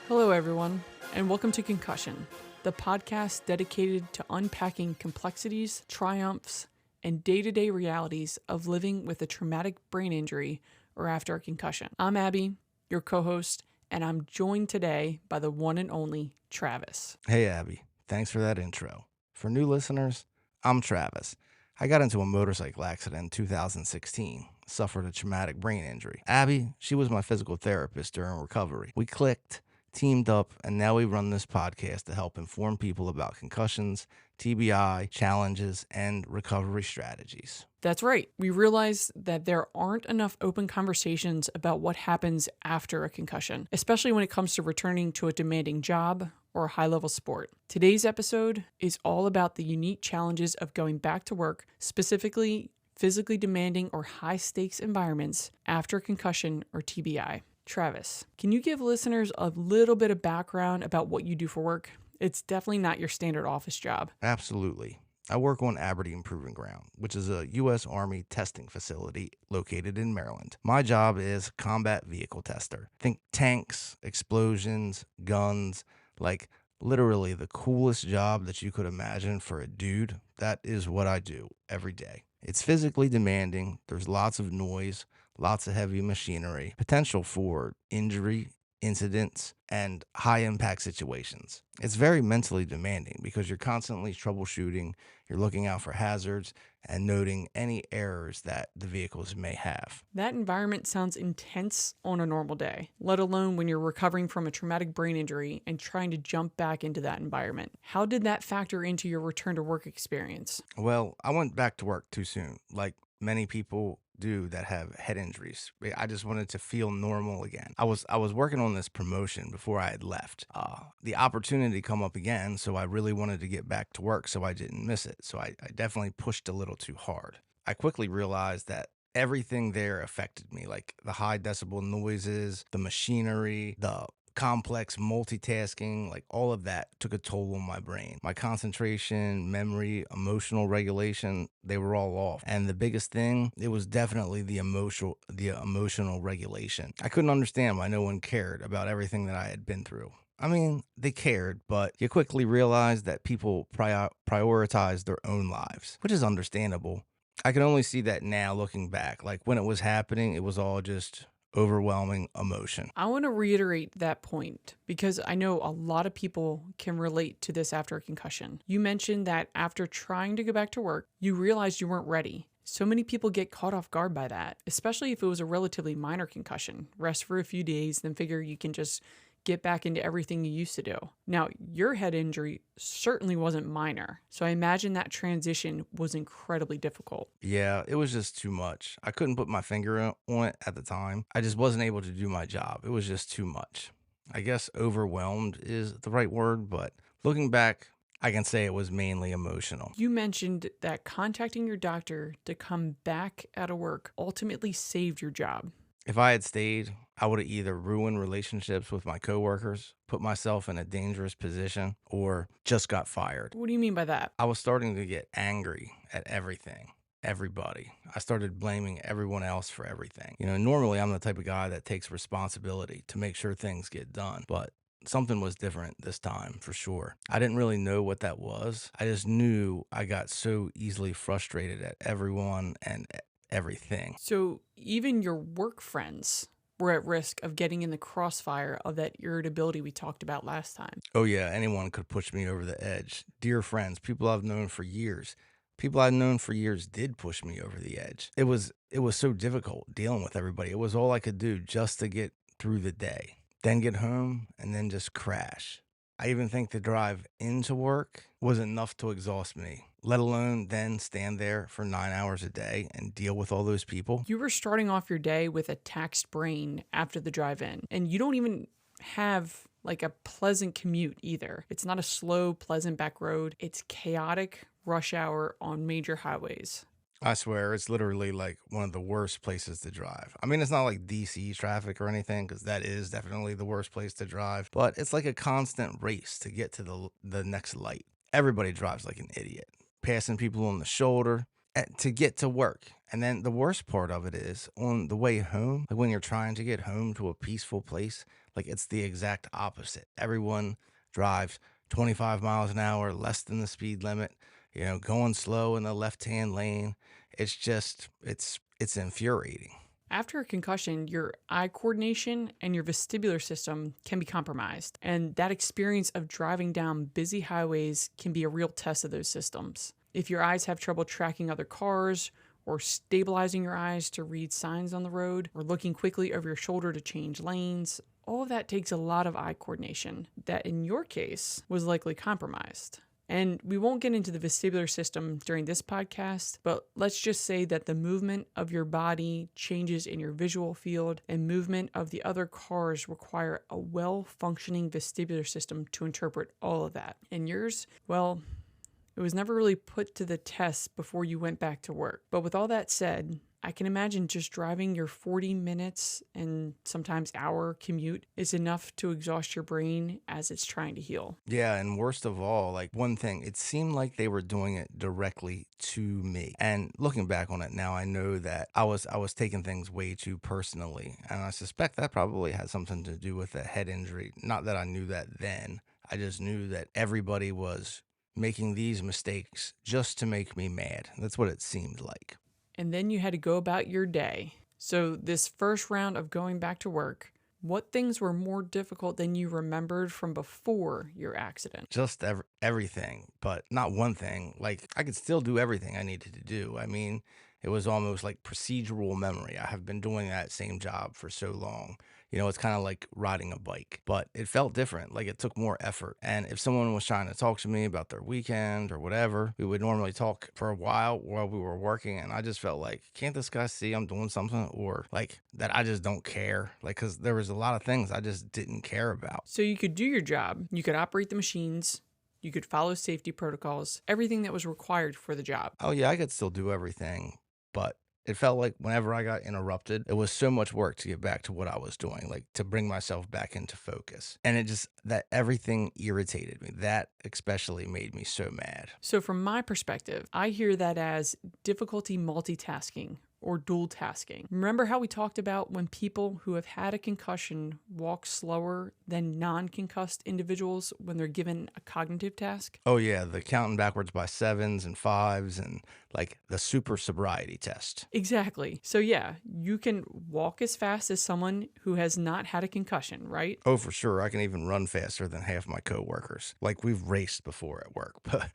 Hello, everyone, and welcome to Concussion, the podcast dedicated to unpacking complexities, triumphs, and day-to-day realities of living with a traumatic brain injury or after a concussion. I'm Abby, your co-host, and I'm joined today by the one and only Travis. Hey, Abby. Thanks for that intro. For new listeners, I'm Travis. I got into a motorcycle accident in 2016, suffered a traumatic brain injury. Abby, she was my physical therapist during recovery. We clicked, teamed up, and now we run this podcast to help inform people about concussions, TBI, challenges, and recovery strategies. That's right. We realized that there aren't enough open conversations about what happens after a concussion, especially when it comes to returning to a demanding job or a high-level sport. Today's episode is all about the unique challenges of going back to work, specifically physically demanding or high-stakes environments after a concussion or TBI. Travis, can you give listeners a little bit of background about what you do for work? It's definitely not your standard office job. Absolutely. I work on Aberdeen Proving Ground, which is a U.S. Army testing facility located in Maryland. My job is combat vehicle tester. Think tanks, explosions, guns, like literally the coolest job that you could imagine for a dude. That is what I do every day. It's physically demanding. There's lots of noise, lots of heavy machinery, potential for injury, incidents, and high impact situations. It's very mentally demanding because you're constantly troubleshooting, you're looking out for hazards, and noting any errors that the vehicles may have. That environment sounds intense on a normal day, let alone when you're recovering from a traumatic brain injury and trying to jump back into that environment. How did that factor into your return to work experience? Well, I went back to work too soon, like many people do that have head injuries. I just wanted to feel normal again. I was working on this promotion before I had left. The opportunity come up again, so I really wanted to get back to work so I didn't miss it. So I definitely pushed a little too hard. I quickly realized that everything there affected me, like the high decibel noises, the machinery, the complex multitasking, like all of that took a toll on my brain. My concentration, memory, emotional regulation, they were all off. And the biggest thing, it was definitely the emotional regulation. I couldn't understand why no one cared about everything that I had been through. I mean, they cared, but you quickly realize that people prioritize their own lives, which is understandable. I can only see that now looking back. Like when it was happening, it was all just overwhelming emotion. I want to reiterate that point because I know a lot of people can relate to this after a concussion. You mentioned that after trying to go back to work, you realized you weren't ready. So many people get caught off guard by that, especially if it was a relatively minor concussion. Rest for a few days, then figure you can just get back into everything you used to do. Now, your head injury certainly wasn't minor, so I imagine that transition was incredibly difficult. Yeah, it was just too much. I couldn't put my finger on it at the time. I just wasn't able to do my job. It was just too much. I guess overwhelmed is the right word, but looking back, I can say it was mainly emotional. You mentioned that contacting your doctor to come back out of work ultimately saved your job. If I had stayed, I would have either ruined relationships with my coworkers, put myself in a dangerous position, or just got fired. What do you mean by that? I was starting to get angry at everything, everybody. I started blaming everyone else for everything. Normally I'm the type of guy that takes responsibility to make sure things get done, but something was different this time for sure. I didn't really know what that was. I just knew I got so easily frustrated at everyone and everything. So even your work friends were at risk of getting in the crossfire of that irritability we talked about last time. Oh yeah, anyone could push me over the edge. Dear friends, people I've known for years. People I've known for years did push me over the edge. It was so difficult dealing with everybody. It was all I could do just to get through the day. Then get home and then just crash. I even think the drive into work was enough to exhaust me, let alone then stand there for 9 hours a day and deal with all those people. You were starting off your day with a taxed brain after the drive in, and you don't even have like a pleasant commute either. It's not a slow, pleasant back road. It's chaotic rush hour on major highways. I swear, it's literally like one of the worst places to drive. I mean, it's not like DC traffic or anything, because that is definitely the worst place to drive, but it's like a constant race to get to the next light. Everybody drives like an idiot, passing people on the shoulder. to get to work. And then the worst part of it is on the way home, like when you're trying to get home to a peaceful place, like it's the exact opposite. Everyone drives 25 miles an hour, less than the speed limit, going slow in the left-hand lane. It's just, it's infuriating. After a concussion, your eye coordination and your vestibular system can be compromised, and that experience of driving down busy highways can be a real test of those systems. If your eyes have trouble tracking other cars, or stabilizing your eyes to read signs on the road, or looking quickly over your shoulder to change lanes, all of that takes a lot of eye coordination that, in your case, was likely compromised. And we won't get into the vestibular system during this podcast, but let's just say that the movement of your body changes in your visual field, and movement of the other cars require a well-functioning vestibular system to interpret all of that. And yours, well, it was never really put to the test before you went back to work. But with all that said, I can imagine just driving your 40 minutes and sometimes hour commute is enough to exhaust your brain as it's trying to heal. Yeah, and worst of all, like one thing, it seemed like they were doing it directly to me. And looking back on it now, I know that I was taking things way too personally, and I suspect that probably had something to do with a head injury. Not that I knew that then. I just knew that everybody was making these mistakes just to make me mad. That's what it seemed like. And then you had to go about your day. So this first round of going back to work, what things were more difficult than you remembered from before your accident? Just everything, but not one thing. Like I could still do everything I needed to do. I mean, it was almost like procedural memory. I have been doing that same job for so long. It's kind of like riding a bike, but it felt different. Like it took more effort. And if someone was trying to talk to me about their weekend or whatever, we would normally talk for a while we were working. And I just felt like, can't this guy see I'm doing something, or like that I just don't care? Like, cause there was a lot of things I just didn't care about. So you could do your job, you could operate the machines, you could follow safety protocols, everything that was required for the job. Oh yeah, I could still do everything, but it felt like whenever I got interrupted, it was so much work to get back to what I was doing, like to bring myself back into focus. And it just, that everything irritated me. That especially made me so mad. So from my perspective, I hear that as difficulty multitasking or dual tasking. Remember how we talked about when people who have had a concussion walk slower than non-concussed individuals when they're given a cognitive task? Oh yeah, the counting backwards by sevens and fives and like the super sobriety test. Exactly. So yeah, you can walk as fast as someone who has not had a concussion, right? Oh, for sure. I can even run faster than half my coworkers. Like we've raced before at work, but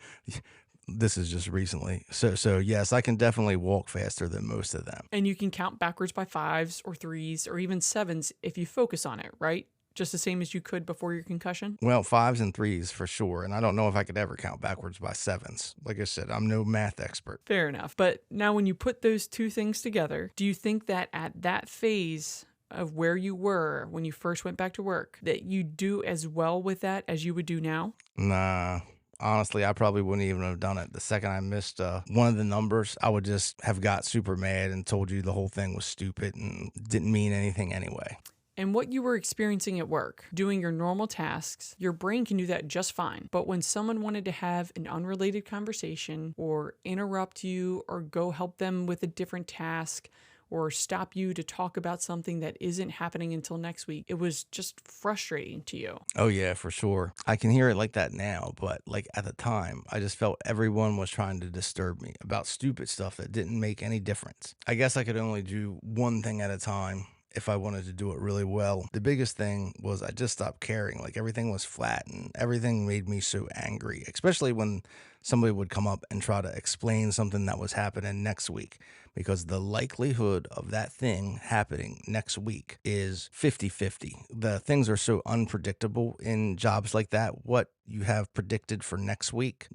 this is just recently. So yes, I can definitely walk faster than most of them. And you can count backwards by fives or threes or even sevens if you focus on it, right? Just the same as you could before your concussion? Well, fives and threes for sure. And I don't know if I could ever count backwards by sevens. Like I said, I'm no math expert. Fair enough. But now when you put those two things together, do you think that at that phase of where you were when you first went back to work, that you do as well with that as you would do now? Nah. Honestly, I probably wouldn't even have done it. The second I missed one of the numbers, I would just have got super mad and told you the whole thing was stupid and didn't mean anything anyway. And what you were experiencing at work, doing your normal tasks, your brain can do that just fine. But when someone wanted to have an unrelated conversation or interrupt you or go help them with a different task or stop you to talk about something that isn't happening until next week, it was just frustrating to you. Oh yeah, for sure. I can hear it like that now, but like at the time, I just felt everyone was trying to disturb me about stupid stuff that didn't make any difference. I guess I could only do one thing at a time if I wanted to do it really well. The biggest thing was I just stopped caring. Like everything was flat and everything made me so angry, especially when somebody would come up and try to explain something that was happening next week, because the likelihood of that thing happening next week is 50-50. The things are so unpredictable in jobs like that. What you have predicted for next week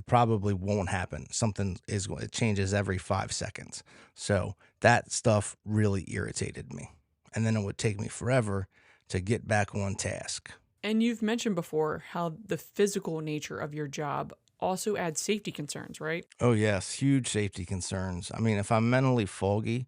probably won't happen. It changes every 5 seconds. So that stuff really irritated me. And then it would take me forever to get back on task. And you've mentioned before how the physical nature of your job also adds safety concerns, right? Oh yes, huge safety concerns. I mean, if I'm mentally foggy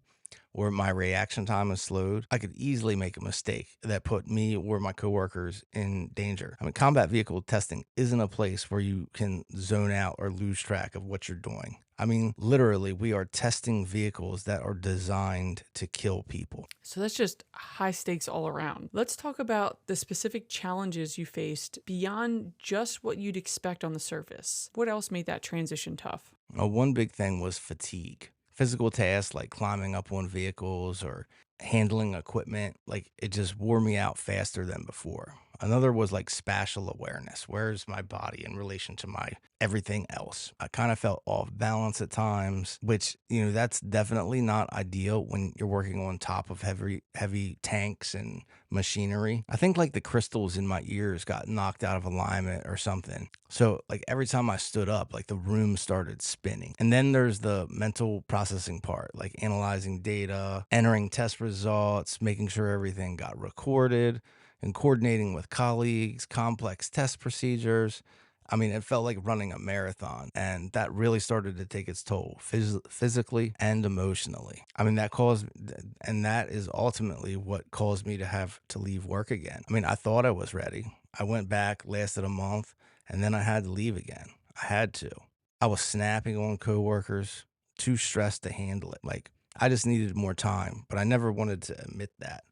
or my reaction time is slowed, I could easily make a mistake that put me or my coworkers in danger. I mean, combat vehicle testing isn't a place where you can zone out or lose track of what you're doing. I mean, literally, we are testing vehicles that are designed to kill people. So that's just high stakes all around. Let's talk about the specific challenges you faced beyond just what you'd expect on the surface. What else made that transition tough? One big thing was fatigue. Physical tasks like climbing up on vehicles or handling equipment, like it just wore me out faster than before. Another was like spatial awareness. Where's my body in relation to my everything else? I kind of felt off balance at times, which, that's definitely not ideal when you're working on top of heavy tanks and machinery. I think like the crystals in my ears got knocked out of alignment or something. So like every time I stood up, like the room started spinning. And then there's the mental processing part, like analyzing data, entering test results, making sure everything got recorded, and coordinating with colleagues, complex test procedures. I mean, it felt like running a marathon, and that really started to take its toll physically and emotionally. I mean, and that is ultimately what caused me to have to leave work again. I mean, I thought I was ready. I went back, lasted a month, and then I had to leave again. I had to. I was snapping on coworkers, too stressed to handle it. Like, I just needed more time, but I never wanted to admit that.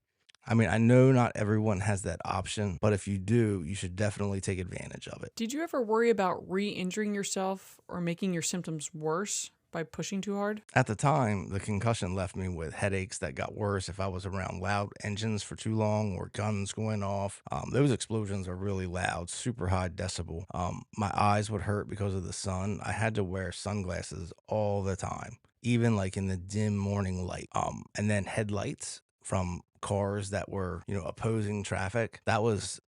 I mean, I know not everyone has that option, but if you do, you should definitely take advantage of it. Did you ever worry about re injuring yourself or making your symptoms worse by pushing too hard? At the time, the concussion left me with headaches that got worse if I was around loud engines for too long or guns going off. Those explosions are really loud, super high decibel. My eyes would hurt because of the sun. I had to wear sunglasses all the time, even like in the dim morning light. And then headlights from cars that were, opposing traffic. That was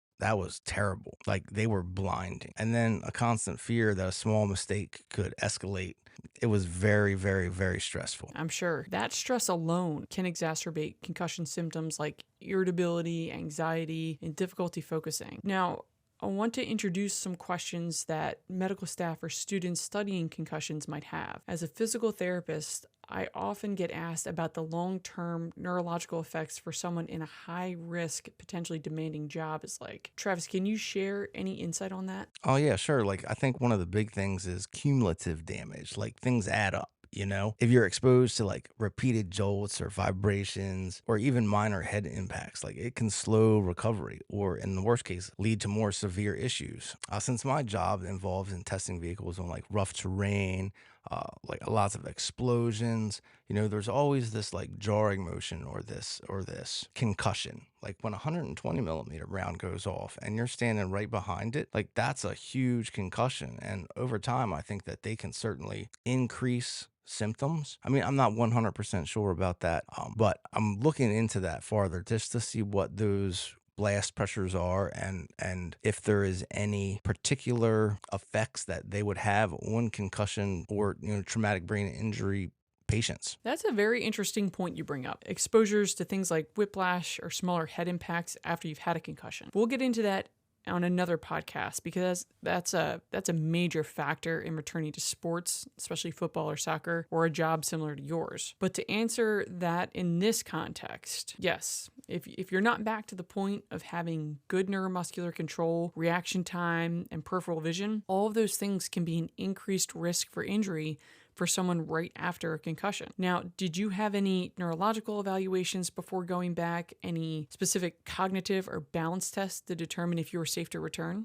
terrible. Like they were blinding. And then a constant fear that a small mistake could escalate. It was very, very, very stressful. I'm sure that stress alone can exacerbate concussion symptoms like irritability, anxiety, and difficulty focusing. Now, I want to introduce some questions that medical staff or students studying concussions might have. As a physical therapist, I often get asked about the long-term neurological effects for someone in a high-risk, potentially demanding job is like. Travis, can you share any insight on that? Oh, yeah, sure. Like, I think one of the big things is cumulative damage. Like, things add up. If you're exposed to like repeated jolts or vibrations or even minor head impacts, like it can slow recovery or, in the worst case, lead to more severe issues. Since my job involves in testing vehicles on like rough terrain, like lots of explosions, there's always this like jarring motion or this concussion. Like when a 120 millimeter round goes off and you're standing right behind it, like that's a huge concussion. And over time, I think that they can certainly increase symptoms. I mean, I'm not 100% sure about that, but I'm looking into that farther just to see what those blast pressures are and if there is any particular effects that they would have on concussion or traumatic brain injury patients. That's a very interesting point you bring up. Exposures to things like whiplash or smaller head impacts after you've had a concussion. We'll get into that on another podcast because that's a major factor in returning to sports, especially football or soccer, or a job similar to yours. But to answer that in this context, yes, if you're not back to the point of having good neuromuscular control, reaction time, and peripheral vision, all of those things can be an increased risk for injury for someone right after a concussion. Now, did you have any neurological evaluations before going back? Any specific cognitive or balance tests to determine if you were safe to return?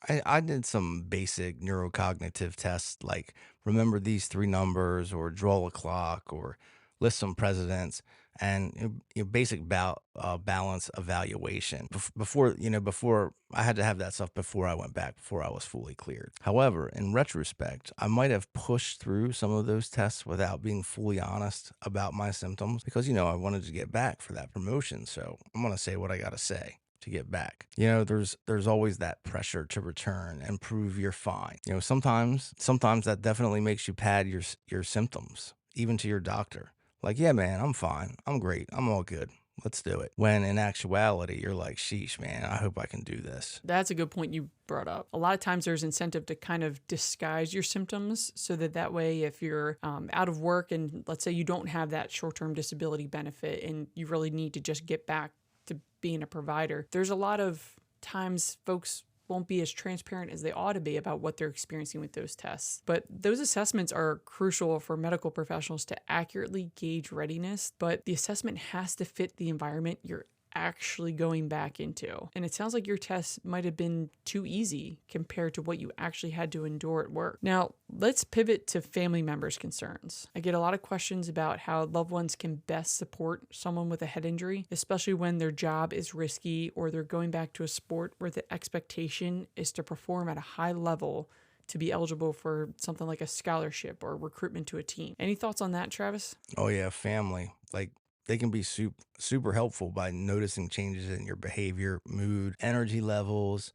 I did some basic neurocognitive tests like remember these three numbers or draw a clock or list some presidents and basic balance evaluation before I had to have that stuff before I went back, before I was fully cleared. However, in retrospect, I might have pushed through some of those tests without being fully honest about my symptoms because I wanted to get back for that promotion. So I'm going to say what I got to say to get back. There's always that pressure to return and prove you're fine. Sometimes that definitely makes you pad your symptoms, even to your doctor. Like, yeah, man, I'm fine. I'm great. I'm all good. let's do it. When in actuality, you're like, sheesh, man, I hope I can do this. That's a good point you brought up. A lot of times there's incentive to kind of disguise your symptoms so that way if you're out of work and let's say you don't have that short-term disability benefit and you really need to just get back to being a provider, there's a lot of times folks won't be as transparent as they ought to be about what they're experiencing with those tests. But those assessments are crucial for medical professionals to accurately gauge readiness, but the assessment has to fit the environment you're actually going back into. And it sounds like your test might have been too easy compared to what you actually had to endure at work. Now, let's pivot to family members' concerns. I get a lot of questions about how loved ones can best support someone with a head injury, especially when their job is risky or they're going back to a sport where the expectation is to perform at a high level to be eligible for something like a scholarship or recruitment to a team. Any thoughts on that, Travis? Oh, yeah, family. Like, they can be super helpful by noticing changes in your behavior, mood, energy levels,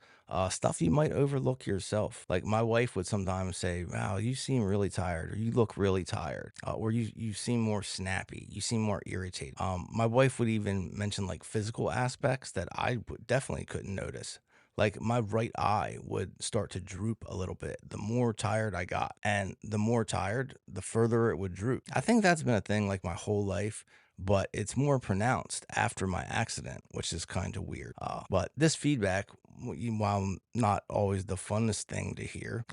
stuff you might overlook yourself. Like my wife would sometimes say, "Wow, you seem really tired," or "You look really tired," or "You seem more snappy, you seem more irritated." My wife would even mention like physical aspects that definitely couldn't notice. Like my right eye would start to droop a little bit the more tired I got. And the more tired, the further it would droop. I think that's been a thing like my whole life, but it's more pronounced after my accident, which is kind of weird. But this feedback, while not always the funnest thing to hear,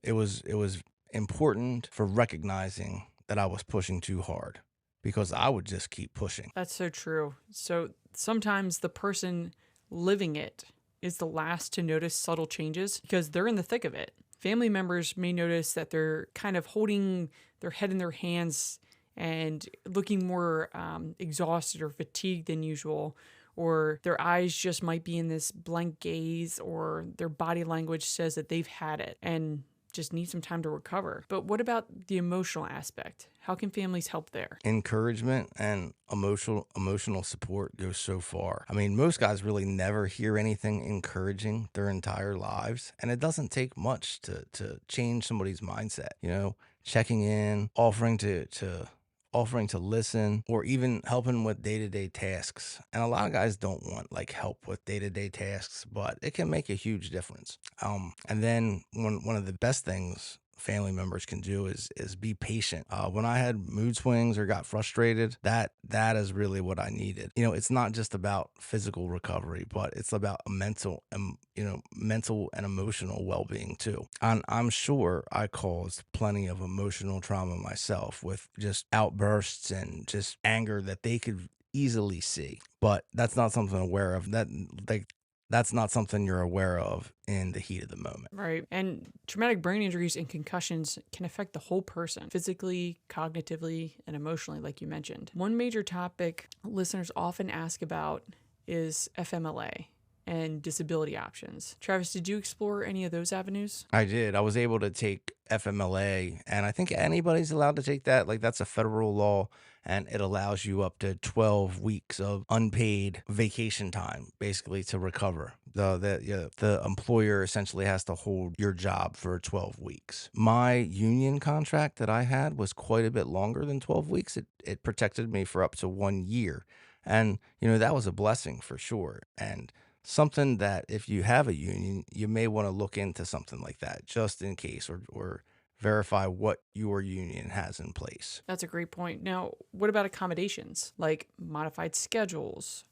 it was important for recognizing that I was pushing too hard because I would just keep pushing. That's so true. So sometimes the person living it is the last to notice subtle changes because they're in the thick of it. Family members may notice that they're kind of holding their head in their hands and looking more exhausted or fatigued than usual, or their eyes just might be in this blank gaze, or their body language says that they've had it and just need some time to recover. But what about the emotional aspect? How can families help there? Encouragement and emotional support goes so far. I mean, most guys really never hear anything encouraging their entire lives, and it doesn't take much to change somebody's mindset. You know, checking in, offering to listen, or even helping with day-to-day tasks. And a lot of guys don't want like help with day-to-day tasks, but it can make a huge difference. And then one of the best things family members can do is be patient. When I had mood swings or got frustrated, that is really what I needed. You know, it's not just about physical recovery, but it's about mental and emotional well-being too. And I'm sure I caused plenty of emotional trauma myself with just outbursts and just anger that they could easily see. But that's not something I'm aware of. That's not something you're aware of in the heat of the moment. Right. And traumatic brain injuries and concussions can affect the whole person, physically, cognitively, and emotionally, like you mentioned. One major topic listeners often ask about is FMLA and disability options. Travis, did you explore any of those avenues? I did. I was able to take FMLA, and I think anybody's allowed to take that. Like, that's a federal law, and it allows you up to 12 weeks of unpaid vacation time, basically, to recover. The employer essentially has to hold your job for 12 weeks. My union contract that I had was quite a bit longer than 12 weeks. It protected me for up to 1 year. And, that was a blessing for sure. And something that if you have a union, you may want to look into something like that just in case, or verify what your union has in place. That's a great point. Now, what about accommodations like modified schedules,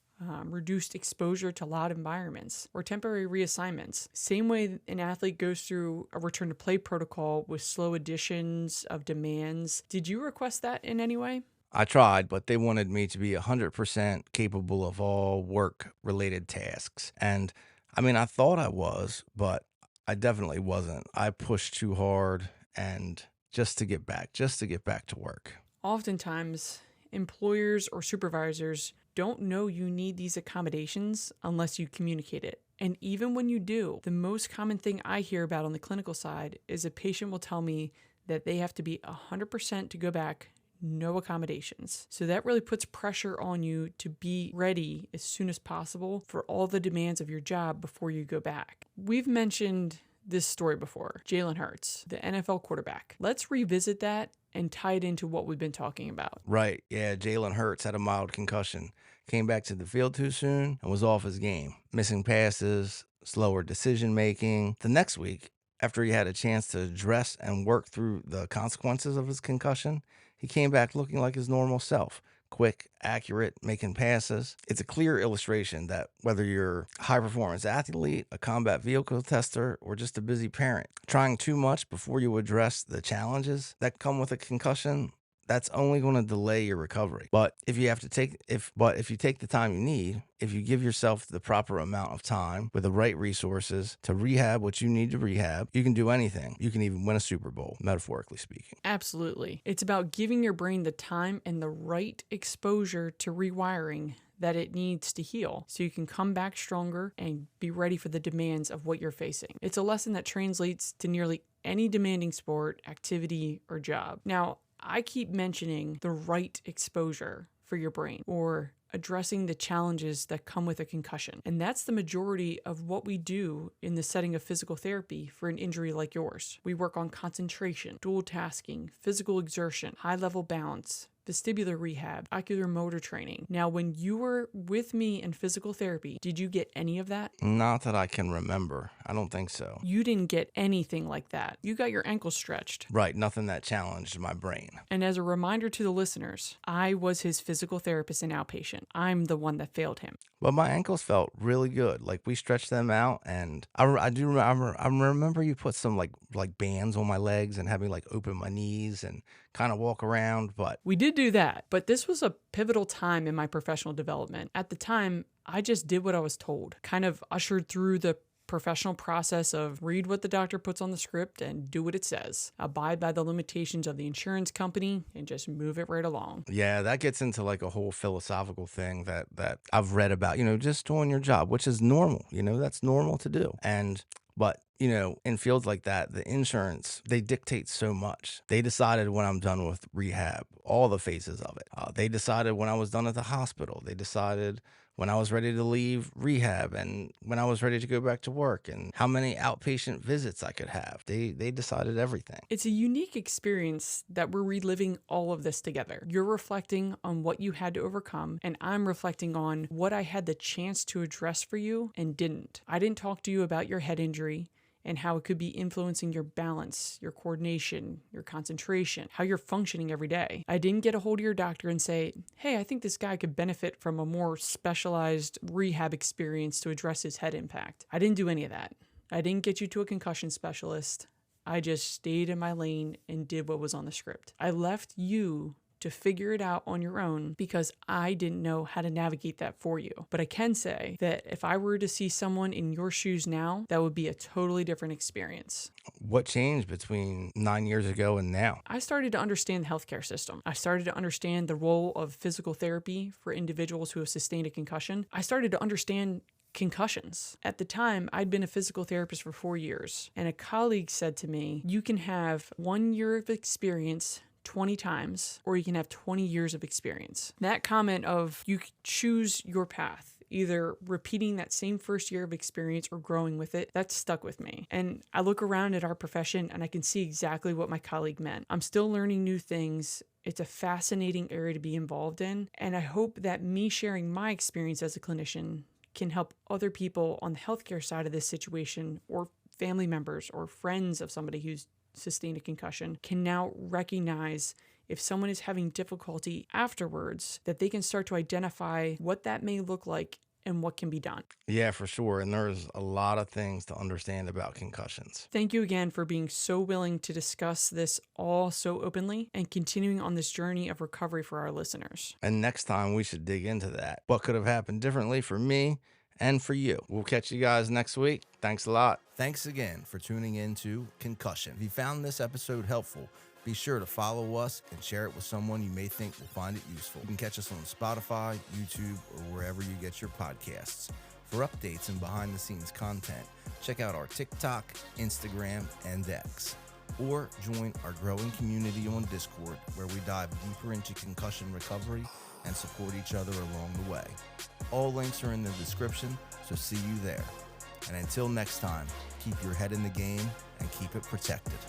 reduced exposure to loud environments, or temporary reassignments? Same way an athlete goes through a return to play protocol with slow additions of demands. Did you request that in any way? I tried, but they wanted me to be 100% capable of all work-related tasks. And I mean, I thought I was, but I definitely wasn't. I pushed too hard and just to get back to work. Oftentimes, employers or supervisors don't know you need these accommodations unless you communicate it. And even when you do, the most common thing I hear about on the clinical side is a patient will tell me that they have to be 100% to go back, no accommodations. So that really puts pressure on you to be ready as soon as possible for all the demands of your job before you go back. We've mentioned this story before, Jalen Hurts, the NFL quarterback. Let's revisit that and tie it into what we've been talking about. Right. Yeah. Jalen Hurts had a mild concussion. came back to the field too soon, and was off his game, missing passes, slower decision making. The next week, after he had a chance to address and work through the consequences of his concussion, he came back looking like his normal self. Quick, accurate, making passes. It's a clear illustration that whether you're a high-performance athlete, a combat vehicle tester, or just a busy parent, trying too much before you address the challenges that come with a concussion, that's only going to delay your recovery. But if you take the time you need, if you give yourself the proper amount of time with the right resources to rehab what you need to rehab, you can do anything. You can even win a Super Bowl, metaphorically speaking. Absolutely. It's about giving your brain the time and the right exposure to rewiring that it needs to heal so you can come back stronger and be ready for the demands of what you're facing. It's a lesson that translates to nearly any demanding sport, activity, or job. Now, I keep mentioning the right exposure for your brain, or addressing the challenges that come with a concussion. And that's the majority of what we do in the setting of physical therapy for an injury like yours. We work on concentration, dual tasking, physical exertion, high-level balance, vestibular rehab, ocular motor training. Now, when you were with me in physical therapy, did you get any of that? Not that I can remember. I don't think so. You didn't get anything like that. You got your ankle stretched. Right, nothing that challenged my brain. And as a reminder to the listeners, I was his physical therapist and outpatient. I'm the one that failed him. But my ankles felt really good. Like, we stretched them out, and I remember you put some like bands on my legs and had me like open my knees and kind of walk around. But we did do that, but this was a pivotal time in my professional development. At the time, I just did what I was told, kind of ushered through the professional process of read what the doctor puts on the script and do what it says. Abide by the limitations of the insurance company and just move it right along. Yeah, that gets into like a whole philosophical thing that I've read about, just doing your job, which is normal, that's normal to do. But in fields like that, the insurance, they dictate so much. They decided when I'm done with rehab, all the phases of it. They decided when I was done at the hospital. They decided when I was ready to leave rehab and when I was ready to go back to work and how many outpatient visits I could have. They decided everything. It's a unique experience that we're reliving all of this together. You're reflecting on what you had to overcome, and I'm reflecting on what I had the chance to address for you and didn't. I didn't talk to you about your head injury and how it could be influencing your balance, your coordination, your concentration, how you're functioning every day. I didn't get a hold of your doctor and say, hey, I think this guy could benefit from a more specialized rehab experience to address his head impact. I didn't do any of that. I didn't get you to a concussion specialist. I just stayed in my lane and did what was on the script. I left you to figure it out on your own because I didn't know how to navigate that for you. But I can say that if I were to see someone in your shoes now, that would be a totally different experience. What changed between 9 years ago and now? I started to understand the healthcare system. I started to understand the role of physical therapy for individuals who have sustained a concussion. I started to understand concussions. At the time, I'd been a physical therapist for 4 years, and a colleague said to me, you can have 1 year of experience 20 times, or you can have 20 years of experience. That comment of you choose your path, either repeating that same first year of experience or growing with it, that stuck with me. And I look around at our profession and I can see exactly what my colleague meant. I'm still learning new things. It's a fascinating area to be involved in. And I hope that me sharing my experience as a clinician can help other people on the healthcare side of this situation, or family members or friends of somebody who's sustained a concussion, can now recognize if someone is having difficulty afterwards, that they can start to identify what that may look like and what can be done. Yeah, for sure. And there's a lot of things to understand about concussions. Thank you again for being so willing to discuss this all so openly and continuing on this journey of recovery for our listeners. And next time we should dig into that. What could have happened differently for me and for you. We'll catch you guys next week. Thanks a lot. Thanks again for tuning in to Concussion. If you found this episode helpful, be sure to follow us and share it with someone you may think will find it useful. You can catch us on Spotify, YouTube, or wherever you get your podcasts. For updates and behind-the-scenes content, check out our TikTok, Instagram, and X. Or join our growing community on Discord, where we dive deeper into concussion recovery and support each other along the way. All links are in the description, so see you there. And until next time, keep your head in the game and keep it protected.